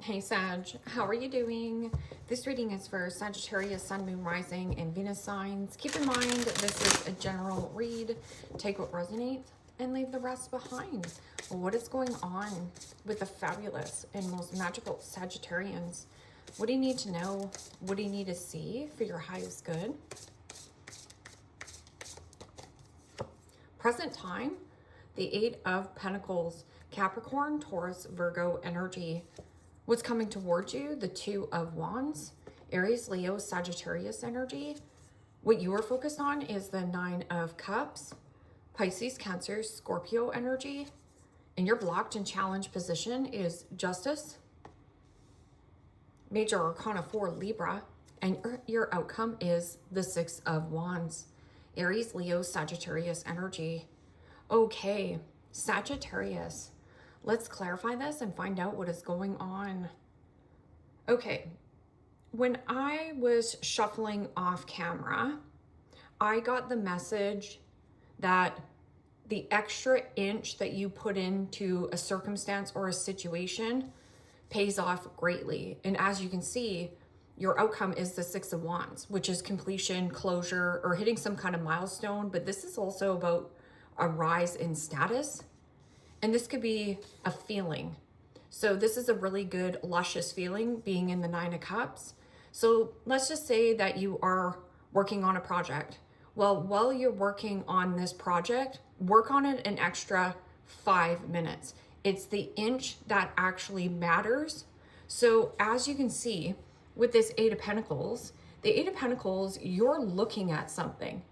Hey Sag, how are you doing? This reading is for Sagittarius, Sun, Moon, Rising, and Venus signs. Keep in mind, this is a general read. Take what resonates and leave the rest behind. What is going on with the fabulous and most magical Sagittarians? What do you need to know? What do you need to see for your highest good? Present time, the Eight of Pentacles, Capricorn, Taurus, Virgo energy. What's coming towards you? The Two of Wands, Aries, Leo, Sagittarius energy. What you are focused on is the Nine of Cups, Pisces, Cancer, Scorpio energy. And your blocked and challenged position is Justice, Major Arcana 4, Libra. And your outcome is the Six of Wands, Aries, Leo, Sagittarius energy. Okay, Sagittarius. Let's clarify this and find out what is going on. Okay, when I was shuffling off camera, I got the message that the extra inch that you put into a circumstance or a situation pays off greatly. And as you can see, your outcome is the Six of Wands, which is completion, closure, or hitting some kind of milestone. But this is also about a rise in status. And this could be a feeling. So this is a really good, luscious feeling being in the Nine of Cups. So let's just say that you are working on a project. Well, while you're working on this project, work on it an extra 5 minutes. It's the inch that actually matters. So as you can see with this Eight of Pentacles, the Eight of Pentacles, you're looking at something.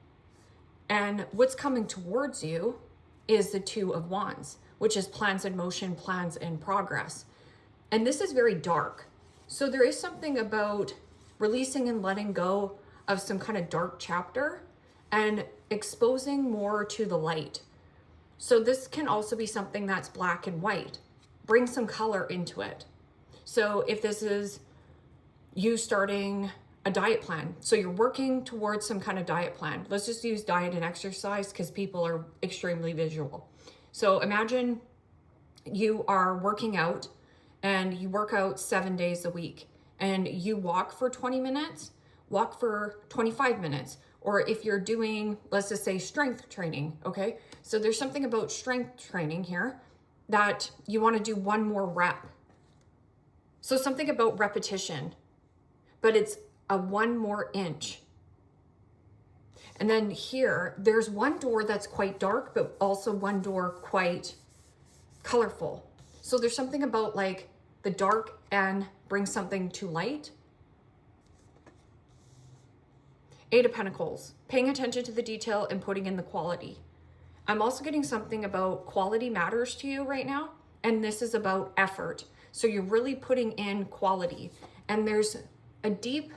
And what's coming towards you is the Two of Wands, which is plans in motion, plans in progress. And this is very dark. So there is something about releasing and letting go of some kind of dark chapter and exposing more to the light. So this can also be something that's black and white. Bring some color into it. So if this is you starting a diet plan, so you're working towards some kind of diet plan. Let's just use diet and exercise because people are extremely visual. So imagine you are working out and you work out 7 days a week and you walk for 20 minutes, walk for 25 minutes. Or if you're doing, let's just say strength training, okay? So there's something about strength training here that you want to do one more rep. So something about repetition, but it's a one more inch. And then here, there's one door that's quite dark, but also one door quite colorful. So there's something about like the dark and bring something to light. Eight of Pentacles, paying attention to the detail and putting in the quality. I'm also getting something about quality matters to you right now. And this is about effort. So you're really putting in quality. And there's a deep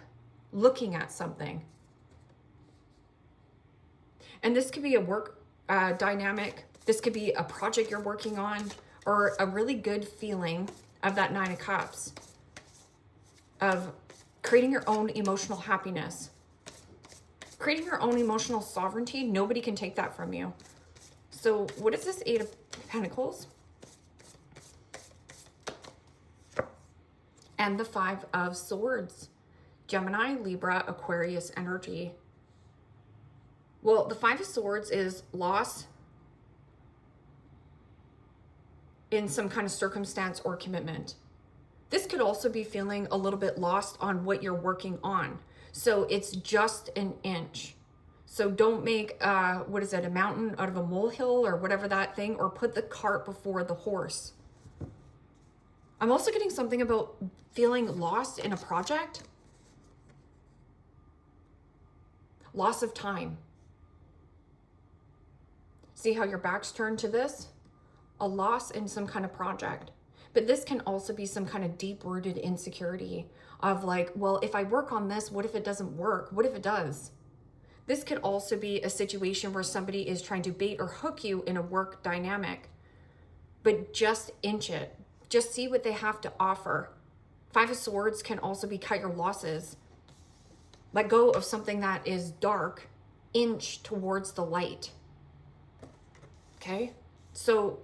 looking at something. And this could be a work dynamic. This could be a project you're working on, or a really good feeling of that Nine of Cups, of creating your own emotional happiness, creating your own emotional sovereignty. Nobody can take that from you. So what is this Eight of Pentacles? And the Five of Swords, Gemini, Libra, Aquarius energy. Well, the Five of Swords is loss in some kind of circumstance or commitment. This could also be feeling a little bit lost on what you're working on. So it's just an inch. So don't make, a mountain out of a molehill or whatever that thing, or put the cart before the horse. I'm also getting something about feeling lost in a project. Loss of time. See how your back's turned to this? A loss in some kind of project. But this can also be some kind of deep-rooted insecurity of like, well, if I work on this, what if it doesn't work? What if it does? This could also be a situation where somebody is trying to bait or hook you in a work dynamic. But just inch it. Just see what they have to offer. Five of Swords can also be cut your losses. Let go of something that is dark. Inch towards the light. Okay, so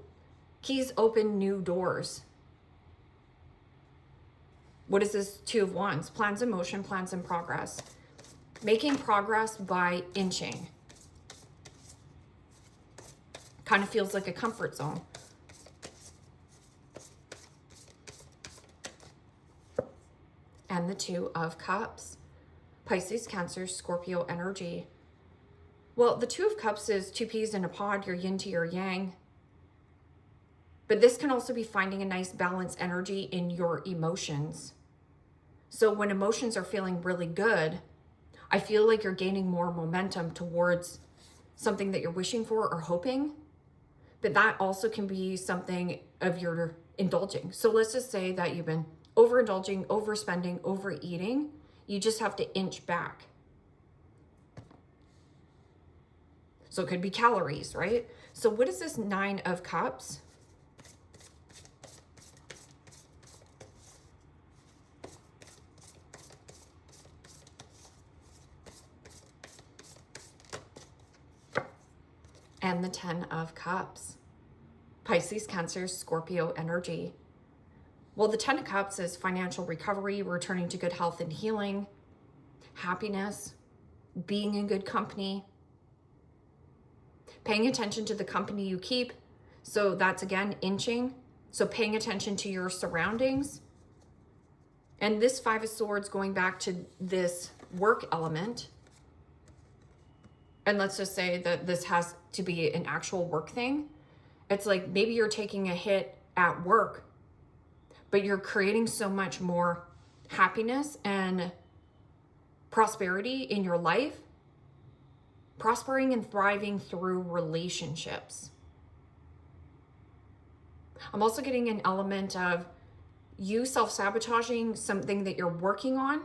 keys open new doors. What is this Two of Wands? Plans in motion, plans in progress. Making progress by inching. Kind of feels like a comfort zone. And the Two of Cups. Pisces, Cancer, Scorpio energy. Well, the Two of Cups is two peas in a pod, your yin to your yang. But this can also be finding a nice balanced energy in your emotions. So when emotions are feeling really good, I feel like you're gaining more momentum towards something that you're wishing for or hoping. But that also can be something of your indulging. So let's just say that you've been overindulging, overspending, overeating. You just have to inch back. So it could be calories, right? So what is this Nine of Cups? And the Ten of Cups. Pisces, Cancer, Scorpio energy. Well, the Ten of Cups is financial recovery, returning to good health and healing, happiness, being in good company, paying attention to the company you keep. So that's, again, inching. So paying attention to your surroundings. And this Five of Swords going back to this work element. And let's just say that this has to be an actual work thing. It's like maybe you're taking a hit at work, but you're creating so much more happiness and prosperity in your life, prospering and thriving through relationships. I'm also getting an element of you self-sabotaging something that you're working on.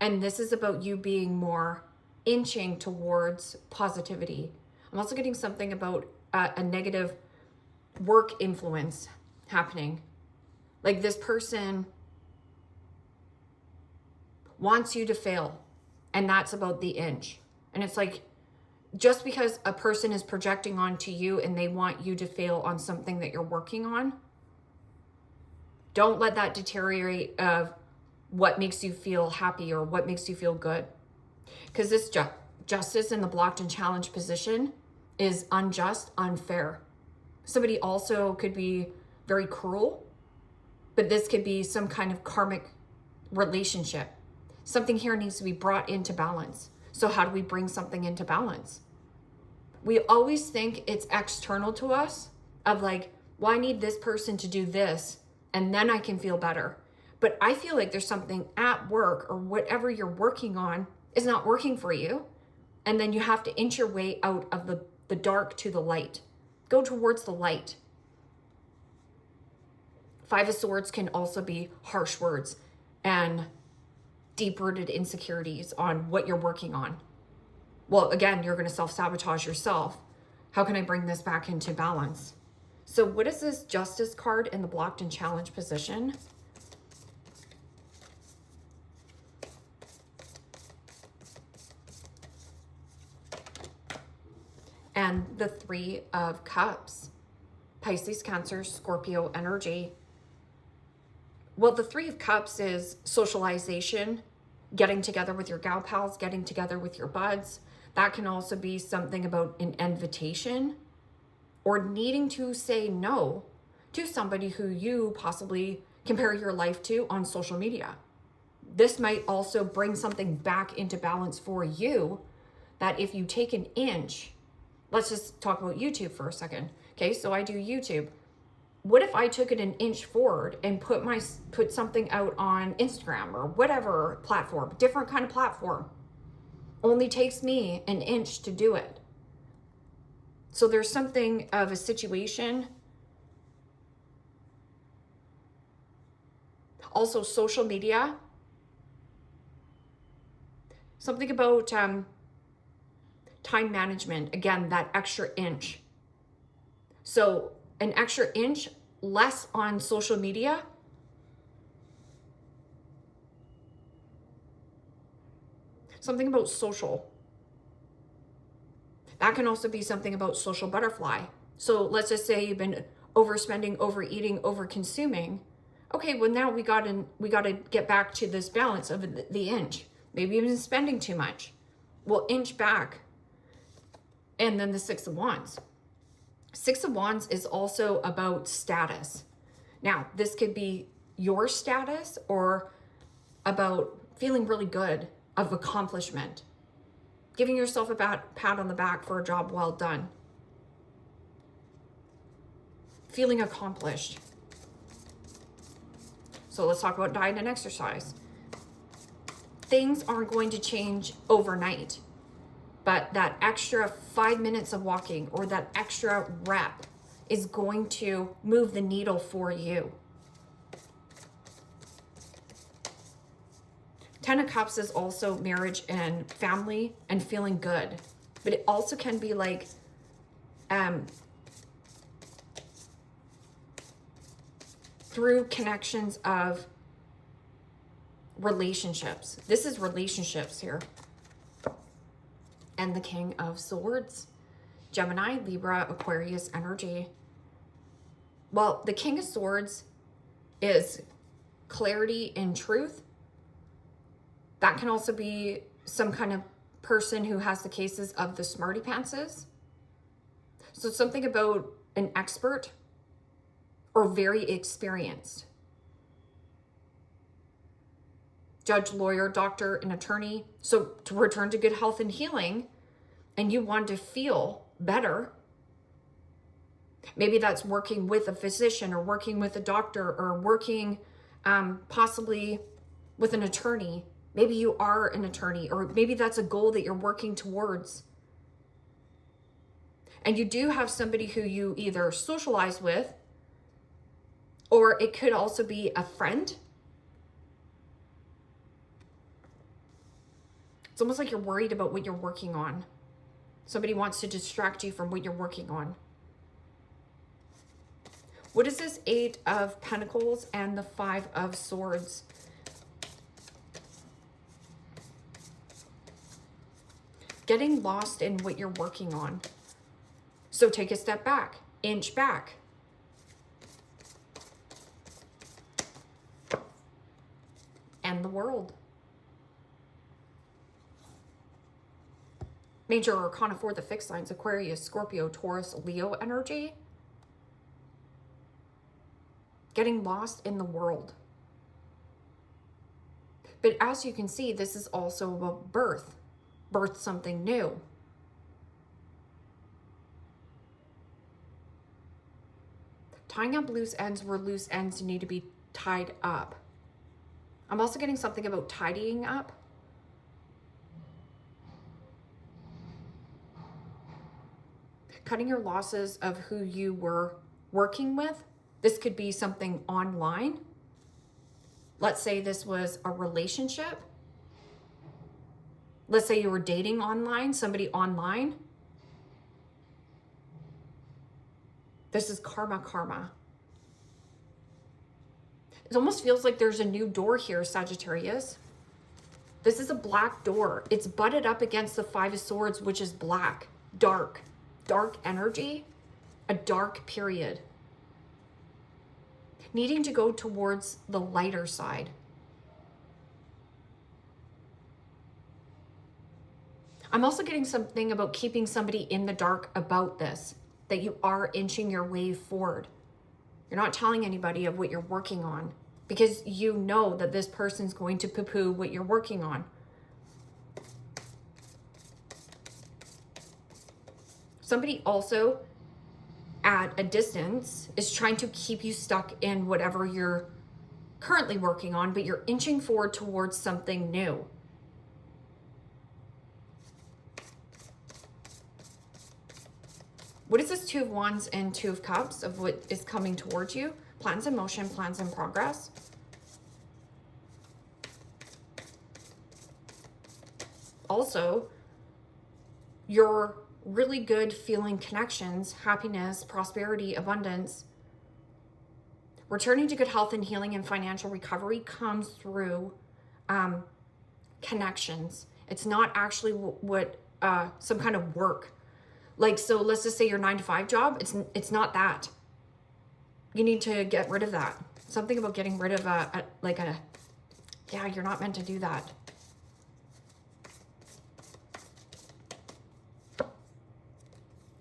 And this is about you being more inching towards positivity. I'm also getting something about a negative work influence happening. Like this person wants you to fail, and that's about the inch. And it's like, just because a person is projecting onto you and they want you to fail on something that you're working on, don't let that deteriorate of what makes you feel happy or what makes you feel good. Because this justice in the blocked and challenged position is unjust, unfair. Somebody also could be very cruel, but this could be some kind of karmic relationship. Something here needs to be brought into balance. So how do we bring something into balance? We always think it's external to us of like, well, I need this person to do this and then I can feel better. But I feel like there's something at work or whatever you're working on is not working for you. And then you have to inch your way out of the dark to the light. Go towards the light. Five of Swords can also be harsh words and deep-rooted insecurities on what you're working on. Well, again, you're going to self-sabotage yourself. How can I bring this back into balance? So what is this Justice card in the blocked and challenged position? And the Three of Cups. Pisces, Cancer, Scorpio energy. Well, the Three of Cups is socialization, getting together with your gal pals, getting together with your buds. That can also be something about an invitation or needing to say no to somebody who you possibly compare your life to on social media. This might also bring something back into balance for you, that if you take an inch, let's just talk about YouTube for a second. Okay, so I do YouTube. What if I took it an inch forward and put something out on Instagram or whatever platform, different kind of platform? Only takes me an inch to do it. So there's something of a situation. Also social media. Something about time management. Again, that extra inch. So an extra inch less on social media. Something about social. That can also be something about social butterfly. So let's just say you've been overspending, overeating, over consuming. Okay, well now we got to get back to this balance of the inch. Maybe you've been spending too much. We'll inch back. And then the Six of Wands. Six of Wands is also about status. Now, this could be your status or about feeling really good of accomplishment. Giving yourself a pat on the back for a job well done. Feeling accomplished. So let's talk about diet and exercise. Things aren't going to change overnight, but that extra 5 minutes of walking or that extra rep is going to move the needle for you. Ten of Cups is also marriage and family and feeling good, but it also can be like through connections of relationships. This is relationships here. And the King of Swords. Gemini, Libra, Aquarius energy. Well, the King of Swords is clarity and truth. That can also be some kind of person who has the cases of the smarty pantses. So something about an expert or very experienced. Judge, lawyer, doctor, and attorney. So to return to good health and healing, and you want to feel better, maybe that's working with a physician or working with a doctor or working possibly with an attorney. Maybe you are an attorney, or maybe that's a goal that you're working towards. And you do have somebody who you either socialize with, or it could also be a friend. It's almost like you're worried about what you're working on. Somebody wants to distract you from what you're working on. What is this Eight of Pentacles and the Five of Swords? Getting lost in what you're working on. So take a step back, inch back. And the World. Major Arcana for the fixed signs, Aquarius, Scorpio, Taurus, Leo energy. Getting lost in the world. But as you can see, this is also about birth. Birth something new. Tying up loose ends where loose ends need to be tied up. I'm also getting something about tidying up. Cutting your losses of who you were working with. This could be something online. Let's say this was a relationship. Let's say you were dating online, somebody online. This is karma. It almost feels like there's a new door here, Sagittarius. This is a black door. It's butted up against the Five of Swords, which is black, dark energy, a dark period. Needing to go towards the lighter side. I'm also getting something about keeping somebody in the dark about this, that you are inching your way forward. You're not telling anybody of what you're working on because you know that this person's going to poo-poo what you're working on. Somebody also at a distance is trying to keep you stuck in whatever you're currently working on, but you're inching forward towards something new. What is this Two of Wands and Two of Cups of what is coming towards you? Plans in motion, plans in progress. Also, your really good feeling connections, happiness, prosperity, abundance. Returning to good health and healing and financial recovery comes through connections. It's not actually what some kind of work. Like, so let's just say your 9-to-5 job, it's not that. You need to get rid of that. Something about getting rid of yeah, you're not meant to do that.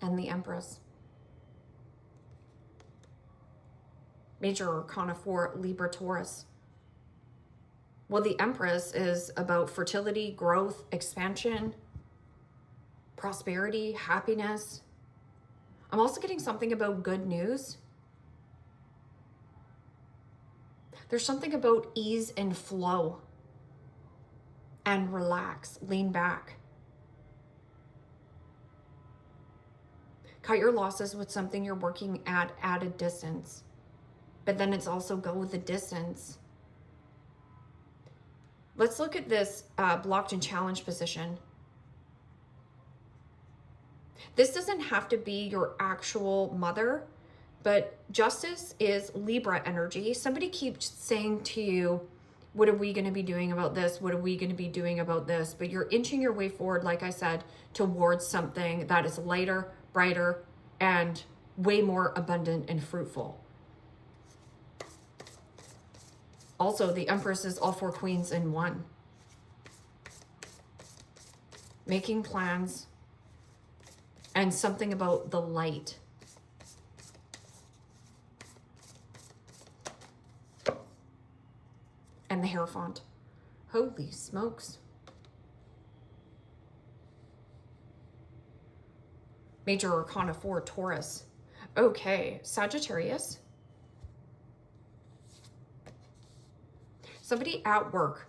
And the Empress. Major Arcana 4, Libra, Taurus. Well, the Empress is about fertility, growth, expansion, prosperity, happiness. I'm also getting something about good news. There's something about ease and flow and relax, lean back. Cut your losses with something you're working at a distance. But then it's also go the distance. Let's look at this blocked and challenged position. This doesn't have to be your actual mother, but justice is Libra energy. Somebody keeps saying to you, what are we going to be doing about this? What are we going to be doing about this? But you're inching your way forward, like I said, towards something that is lighter, brighter, and way more abundant and fruitful. Also, the Empress is all 4 queens in one. Making plans and something about the light. And the Hierophant. Holy smokes. Major Arcana 4, Taurus. Okay, Sagittarius. Somebody at work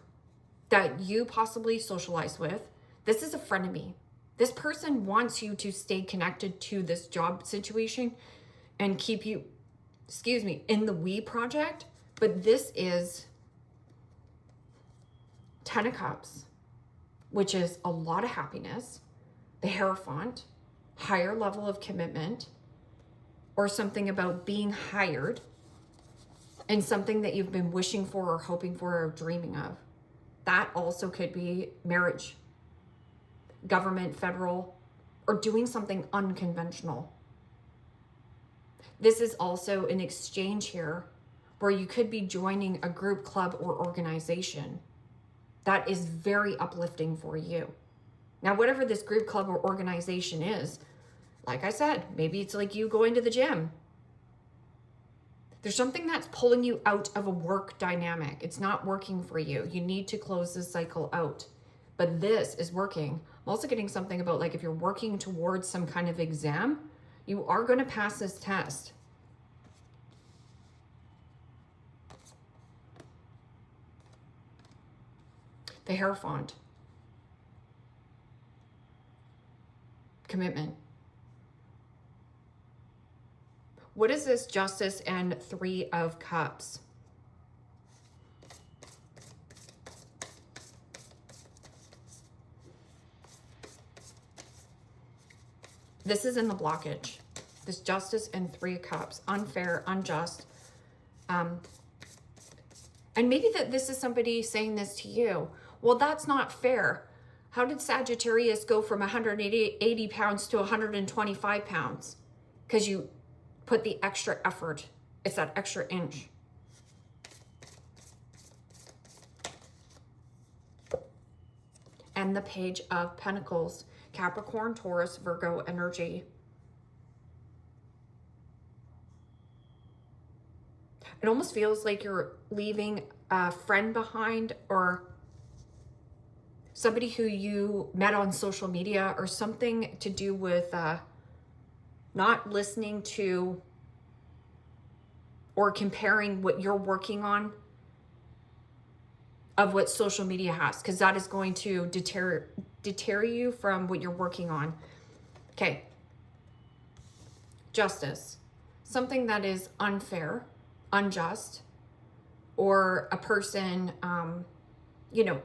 that you possibly socialize with. This is a frenemy. This person wants you to stay connected to this job situation and keep you, in the we project. But this is 10 of Cups, which is a lot of happiness. The Hierophant, higher level of commitment, or something about being hired, and something that you've been wishing for or hoping for or dreaming of. That also could be marriage, government, federal, or doing something unconventional. This is also an exchange here where you could be joining a group, club, or organization that is very uplifting for you. Now, whatever this group, club, or organization is, like I said, maybe it's like you going to the gym. There's something that's pulling you out of a work dynamic. It's not working for you. You need to close this cycle out. But this is working. I'm also getting something about like if you're working towards some kind of exam, you are going to pass this test. The Hierophant. Commitment. What is this Justice and 3 of Cups? This is in the blockage. This Justice and 3 of Cups. Unfair, unjust. And maybe that this is somebody saying this to you. Well, that's not fair. How did Sagittarius go from 180 pounds to 125 pounds? Because you put the extra effort. It's that extra inch. And the Page of Pentacles. Capricorn, Taurus, Virgo energy. It almost feels like you're leaving a friend behind or somebody who you met on social media or something to do with not listening to or comparing what you're working on of what social media has, because that is going to deter you from what you're working on. Okay. Justice. Something that is unfair, unjust, or a person,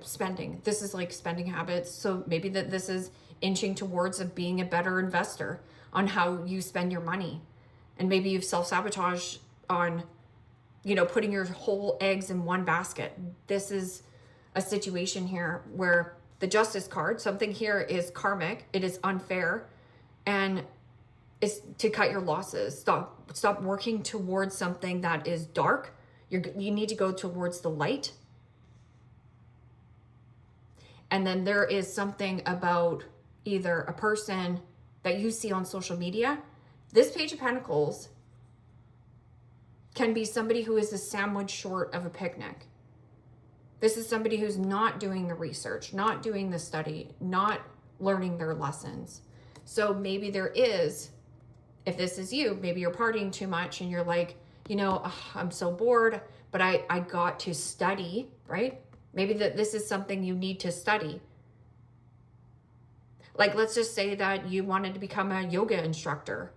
spending. This is like spending habits. So maybe that this is inching towards of being a better investor on how you spend your money. And maybe you've self-sabotaged on, putting your whole eggs in one basket. This is a situation here where the Justice card, something here is karmic, it is unfair, and it's to cut your losses. Stop working towards something that is dark. You need to go towards the light. And then there is something about either a person that you see on social media. This Page of Pentacles can be somebody who is a sandwich short of a picnic. This is somebody who's not doing the research, not doing the study, not learning their lessons. So maybe there is, if this is you, maybe you're partying too much and you're like, you know, I'm so bored, but I got to study, right? Maybe that this is something you need to study. Like, let's just say that you wanted to become a yoga instructor.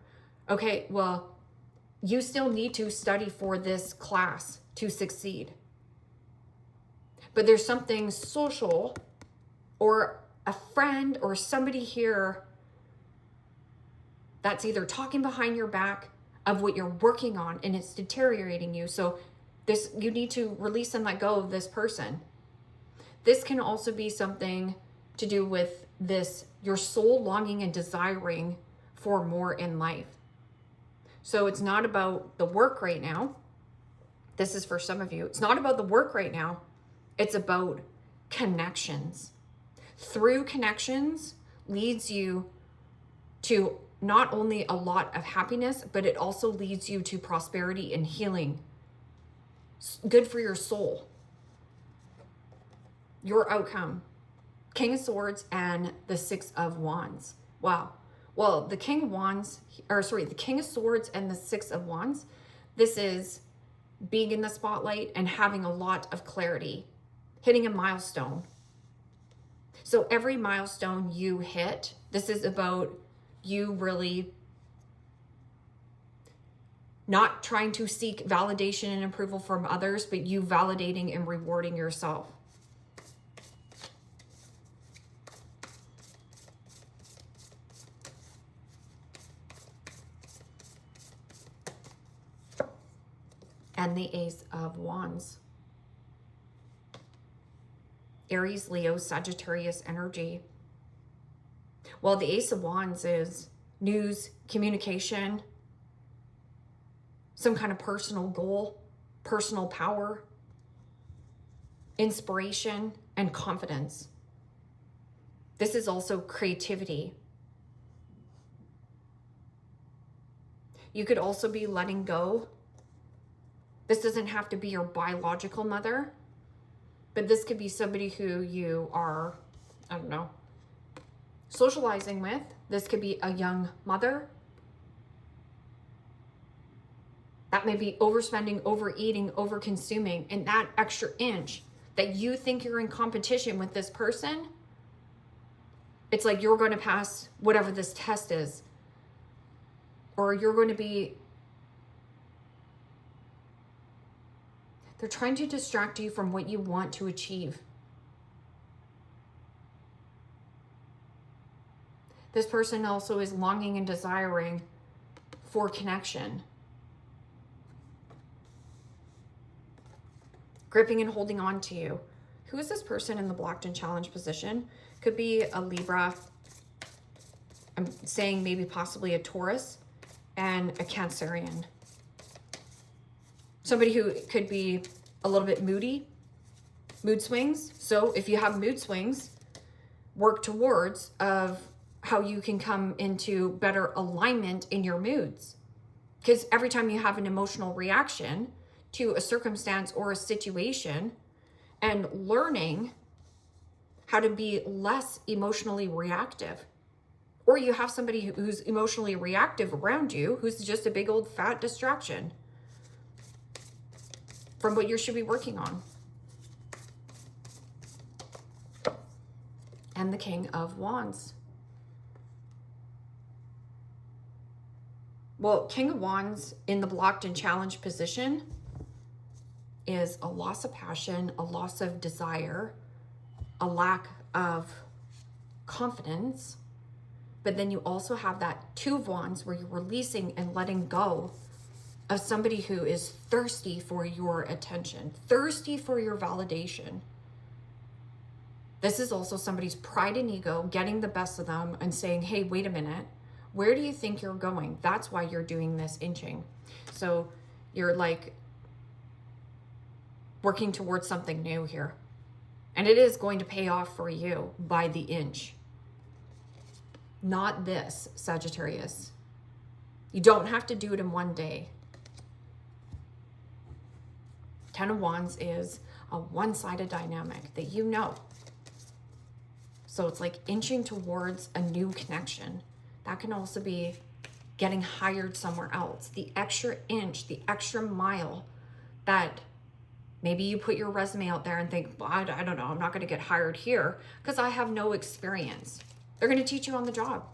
Okay, well, you still need to study for this class to succeed. But there's something social or a friend or somebody here that's either talking behind your back of what you're working on and it's deteriorating you. So you need to release and let go of this person. This can also be something to do with this, your soul longing and desiring for more in life. So it's not about the work right now. This is for some of you. It's not about the work right now. It's about connections. Through connections leads you to not only a lot of happiness, but it also leads you to prosperity and healing. Good for your soul. Your outcome. King of Swords and the Six of Wands. Wow. Well, the King of Swords and the Six of Wands, this is being in the spotlight and having a lot of clarity, hitting a milestone. So every milestone you hit, this is about you really not trying to seek validation and approval from others, but you validating and rewarding yourself. And the Ace of Wands. Aries, Leo, Sagittarius energy. Well, the Ace of Wands is news, communication, some kind of personal goal, personal power, inspiration, and confidence. This is also creativity. You could also be letting go. This doesn't have to be your biological mother, but this could be somebody who you are, I don't know, socializing with. This could be a young mother. That may be overspending, overeating, overconsuming, and that extra inch that you think you're in competition with this person. It's like you're going to pass whatever this test is, or you're going to be. They're trying to distract you from what you want to achieve. This person also is longing and desiring for connection. Gripping and holding on to you. Who is this person in the blocked and challenged position? Could be a Libra. I'm saying maybe possibly a Taurus and a Cancerian. Somebody who could be a little bit moody, mood swings. So if you have mood swings, work towards of how you can come into better alignment in your moods. Because every time you have an emotional reaction to a circumstance or a situation, and learning how to be less emotionally reactive. Or you have somebody who's emotionally reactive around you, who's just a big old fat distraction from what you should be working on. And the King of Wands. Well, King of Wands in the blocked and challenged position is a loss of passion, a loss of desire, a lack of confidence. But then you also have that Two of Wands where you're releasing and letting go of somebody who is thirsty for your attention, thirsty for your validation. This is also somebody's pride and ego getting the best of them and saying, hey, wait a minute, where do you think you're going? That's why you're doing this inching. So you're like working towards something new here. And it is going to pay off for you by the inch. Not this, Sagittarius. You don't have to do it in one day. Ten of Wands is a one-sided dynamic that you know. So it's like inching towards a new connection. That can also be getting hired somewhere else. The extra inch, the extra mile that maybe you put your resume out there and think, well, I don't know, I'm not going to get hired here because I have no experience. They're going to teach you on the job.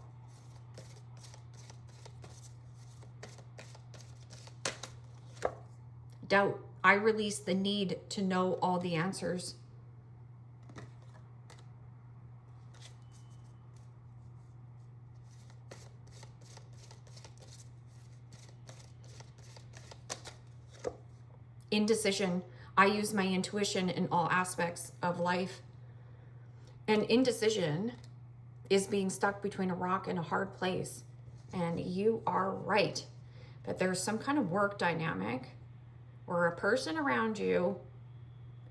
Doubt. I release the need to know all the answers. Indecision. I use my intuition in all aspects of life. And indecision is being stuck between a rock and a hard place. And you are right. That there's some kind of work dynamic or a person around you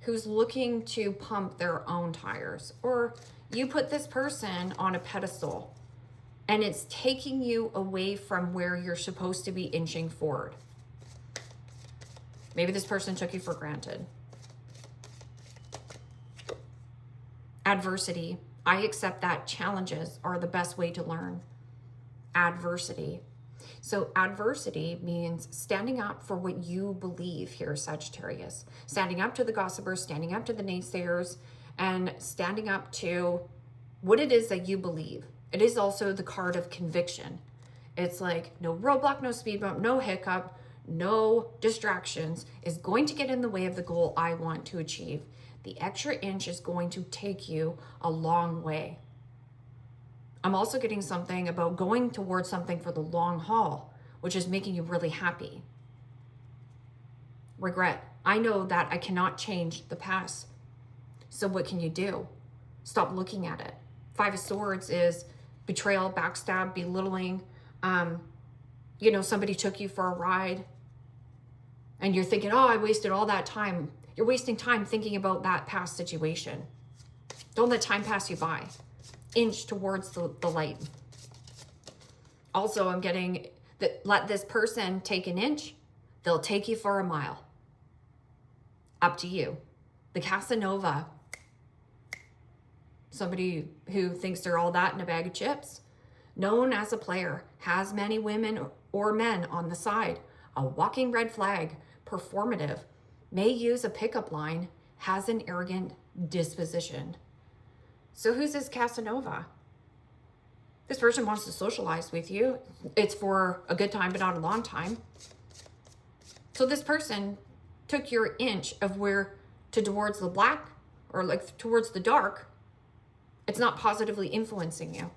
who's looking to pump their own tires. Or you put this person on a pedestal and it's taking you away from where you're supposed to be inching forward. Maybe this person took you for granted. Adversity. I accept that challenges are the best way to learn. Adversity. So adversity means standing up for what you believe here, Sagittarius. Standing up to the gossipers, standing up to the naysayers, and standing up to what it is that you believe. It is also the card of conviction. It's like no roadblock, no speed bump, no hiccup, no distractions is going to get in the way of the goal I want to achieve. The extra inch is going to take you a long way. I'm also getting something about going towards something for the long haul, which is making you really happy. Regret. I know that I cannot change the past. So what can you do? Stop looking at it. Five of Swords is betrayal, backstab, belittling. Somebody took you for a ride and you're thinking, oh, I wasted all that time. You're wasting time thinking about that past situation. Don't let time pass you by. Inch towards the light. Also, I'm getting that let this person take an inch, they'll take you for a mile. Up to you. The Casanova. Somebody who thinks they're all that in a bag of chips. Known as a player, has many women or men on the side. A walking red flag, performative, may use a pickup line, has an arrogant disposition. So who's this Casanova? This person wants to socialize with you. It's for a good time, but not a long time. So this person took your inch of where to towards the black or like towards the dark. It's not positively influencing you,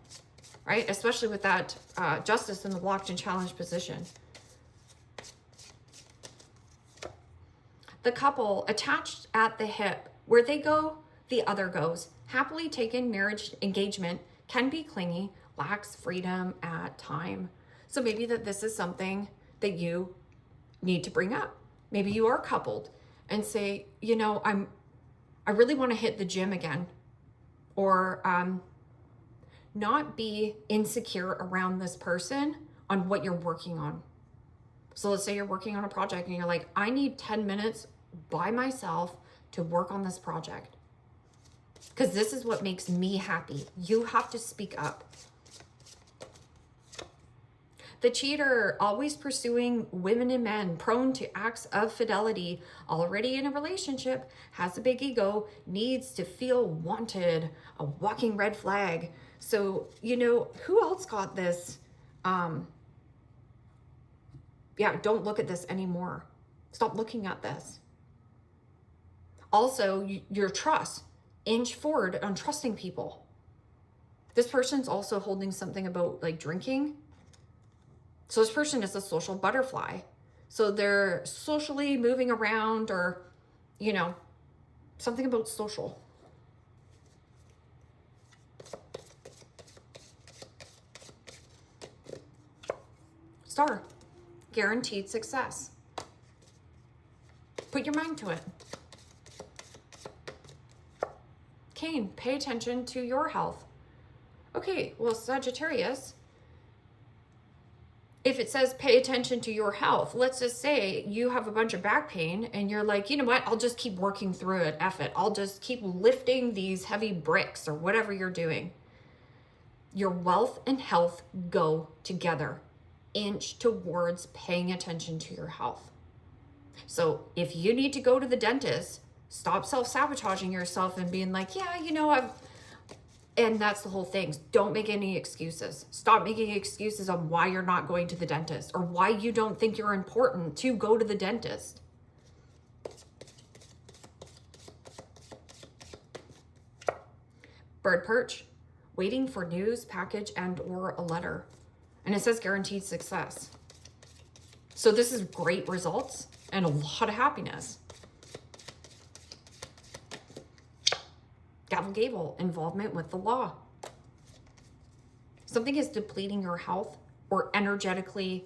right? Especially with that justice in the blocked and challenged position. The couple attached at the hip, where they go, the other goes. Happily taken marriage engagement can be clingy, lacks freedom at time. So maybe that this is something that you need to bring up. Maybe you are coupled and say, I really want to hit the gym again, or not be insecure around this person on what you're working on. So let's say you're working on a project and you're like, I need 10 minutes by myself to work on this project. Because this is what makes me happy. You have to speak up. The cheater, always pursuing women and men, prone to acts of fidelity, already in a relationship, has a big ego, needs to feel wanted, a walking red flag. So, who else got this? Don't look at this anymore. Stop looking at this. Also, your trust. Inch forward on trusting people. This person's also holding something about like drinking. So this person is a social butterfly. So they're socially moving around or, something about social. Star, guaranteed success. Put your mind to it. cane. Pay attention to your health. Okay, well, Sagittarius, if it says pay attention to your health, let's just say you have a bunch of back pain and you're like, you know what, I'll just keep working through it. F it. I'll just keep lifting these heavy bricks or whatever you're doing. Your wealth and health go together. Inch towards paying attention to your health. So if you need to go to the dentist, stop self-sabotaging yourself and being like, yeah, you know, and that's the whole thing. Don't make any excuses. Stop making excuses on why you're not going to the dentist or why you don't think you're important to go to the dentist. Bird perch, waiting for news, package, and or a letter. And it says guaranteed success. So this is great results and a lot of happiness. Gavel gable, involvement with the law. Something is depleting your health or energetically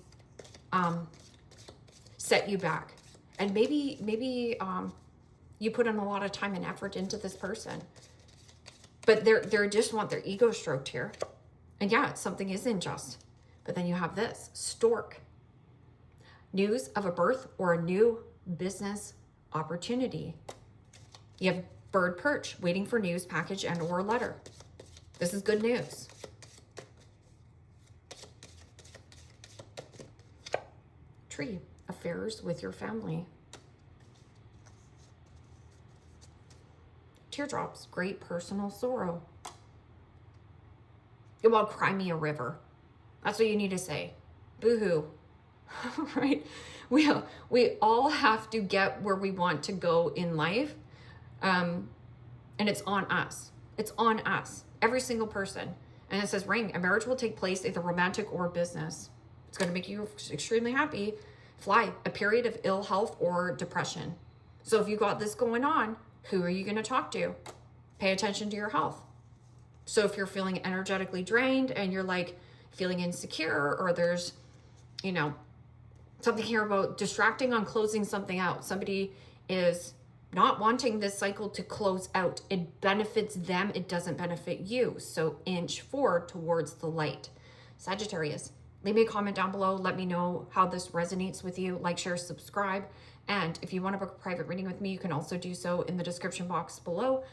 set you back. And maybe you put in a lot of time and effort into this person, but they just want their ego stroked here. And yeah, something is unjust. But then you have this, stork. News of a birth or a new business opportunity. You have bird perch, waiting for news, package, and or letter. This is good news. Tree, affairs with your family. Teardrops, great personal sorrow. Well, cry me a river. That's what you need to say. Boo-hoo. Right? We all have to get where we want to go in life. And it's on us. It's on us. Every single person. And it says ring. A marriage will take place either romantic or business. It's going to make you extremely happy. Fly. A period of ill health or depression. So if you got this going on, who are you going to talk to? Pay attention to your health. So if you're feeling energetically drained and you're like feeling insecure, or there's, you know, something here about distracting on closing something out. Somebody is not wanting this cycle to close out. It benefits them. It doesn't benefit you. So inch forward towards the light. Sagittarius, leave me a comment down below. Let me know how this resonates with you. Like, share, subscribe. And if you want to book a private reading with me, you can also do so in the description box below.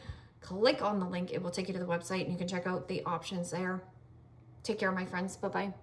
Click on the link. It will take you to the website and you can check out the options there. Take care, my friends. Bye-bye.